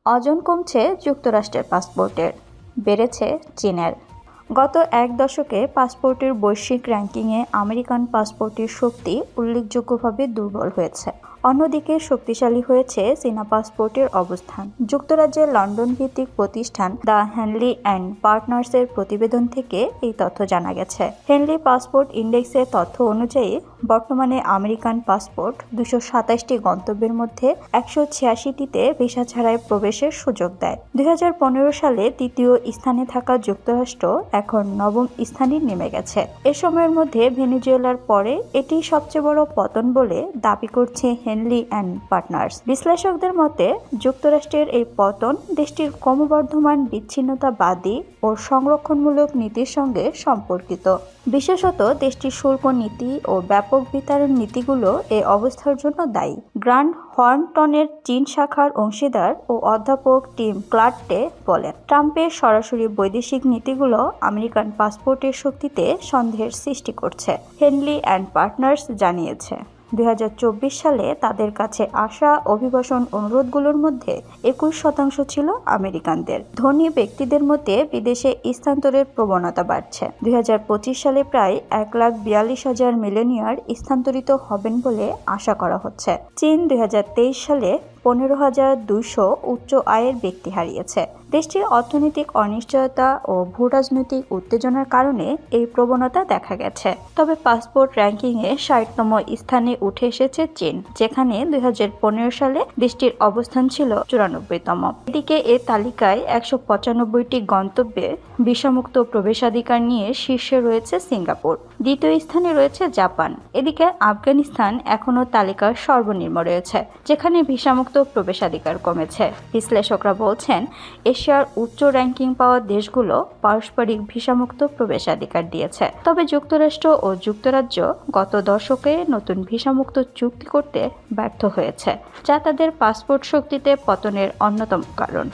ওজন কমছে যুক্তরাষ্ট্রের পাসপোর্টের, বেড়েছে চীনের। গত এক দশকে পাসপোর্টের বৈশ্বিক র্যাঙ্কিংয়ে আমেরিকান পাসপোর্টের শক্তি উল্লেখযোগ্যভাবে দুর্বল হয়েছে। অন্যদিকে শক্তিশালী হয়েছে চীনা পাসপোর্টের অবস্থান। যুক্তরাজ্যের লন্ডন ভিত্তিক প্রতিষ্ঠান দ্য হেনলি অ্যান্ড পার্টনার্সের প্রতিবেদন থেকে এই তথ্য জানা গেছে। হেনলি পাসপোর্ট ইন্ডেক্সের তথ্য অনুযায়ী বর্তমানে আমেরিকান পাসপোর্ট 227টি গন্তব্যের মধ্যে 186টিতে ভিসা ছাড়াই প্রবেশের সুযোগ দেয়। 2015 সালে তৃতীয় স্থানে থাকা যুক্তরাষ্ট্র এখন নবম স্থানে নেমে গেছে। এ সময়ের মধ্যে ভেনেজুয়েলার পরে এটি সবচেয়ে বড় পতন বলে দাবি করছে হেনলি অ্যান্ড পার্টনার্স। বিশ্লেষকদের মতে যুক্তরাষ্ট্রের এই পতন দেশটির ক্রমবর্ধমান বিচ্ছিন্নতাবাদী ও সংরক্ষণমূলক নীতির সঙ্গে সম্পর্কিত। বিশেষত দেশটির শুল্ক নীতি ও ব্যাপক বিতরণ নীতিগুলো এই অবস্থার জন্য দায়ী। গ্রান্ট হর্নটনের চীন শাখার অংশীদার ও অধ্যাপক টিম ক্লার্টে বলেন, ট্রাম্পের সরাসরি বৈদেশিক নীতিগুলো আমেরিকান পাসপোর্টের শক্তিতে সন্দেহের সৃষ্টি করছে। হেনলি অ্যান্ড পার্টনার্স জানিয়েছে 2024 সালে তাদের কাছে আসা অভিবাসন অনুরোধগুলোর মধ্যে 21% ছিল আমেরিকানদের। ধনী ব্যক্তিদের মধ্যে বিদেশে স্থানান্তরের প্রবণতা বাড়ছে। 2025 সালে প্রায় 1,42,000 মিলেনিয়ার স্থানান্তরিত হবেন বলে আশা করা হচ্ছে। চীন 2023 সালে 15,200 উচ্চ আয়ের ব্যক্তি হারিয়েছে। দেশটির অর্থনৈতিক অনিশ্চয়তা ও ভূরাজনৈতিক উত্তেজনার কারণে এই প্রবণতা দেখা গেছে। তবে পাসপোর্ট র্যাঙ্কিংয়ে 60তম স্থানে উঠে এসেছে চীন, যেখানে 2015 সালে দেশটির অবস্থান ছিল 94তম। এদিকে এ তালিকায় 195টি গন্তব্যে ভিসামুক্ত প্রবেশাধিকার নিয়ে শীর্ষে রয়েছে সিঙ্গাপুর। দ্বিতীয় স্থানে রয়েছে জাপান। এদিকে আফগানিস্তান এখনও তালিকার সর্বনিম্ন রয়েছে, যেখানে ভিসামুক্ত প্রবেশাধিকার কমেছে। বিশ্লেষকরা বলছেন, এশিয়ার উচ্চ র্যাঙ্কিং পাওয়া দেশগুলো পারস্পরিক ভিসামুক্ত প্রবেশাধিকার দিয়েছে। তবে যুক্তরাষ্ট্র ও যুক্তরাজ্য গত দশকে নতুন ভিসামুক্ত চুক্তি করতে ব্যর্থ হয়েছে, যা তাদের পাসপোর্ট শক্তিতে পতনের অন্যতম কারণ।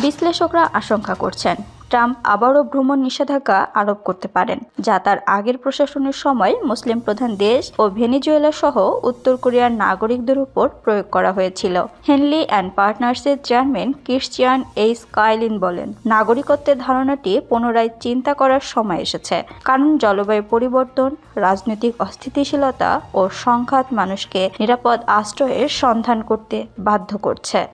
বিশ্লেষকরা আশঙ্কা করছেন, ট্রাম্প আবারও ভ্রমণ নিষেধাজ্ঞা আরোপ করতে পারেন, যা তার আগের প্রশাসনের সময় মুসলিম প্রধান দেশ ও ভেনেজুয়েলা সহ উত্তর কোরিয়ার নাগরিকদের উপর প্রয়োগ করা হয়েছিল। হেনলি অ্যান্ড পার্টনার্সের চেয়ারম্যান ক্রিশ্চিয়ান এইচ কাইলিন বলেন, নাগরিকত্বের ধারণাটি পুনরায় চিন্তা করার সময় এসেছে, কারণ জলবায়ু পরিবর্তন, রাজনৈতিক অস্থিতিশীলতা ও সংঘাত মানুষকে নিরাপদ আশ্রয়ের সন্ধান করতে বাধ্য করছে।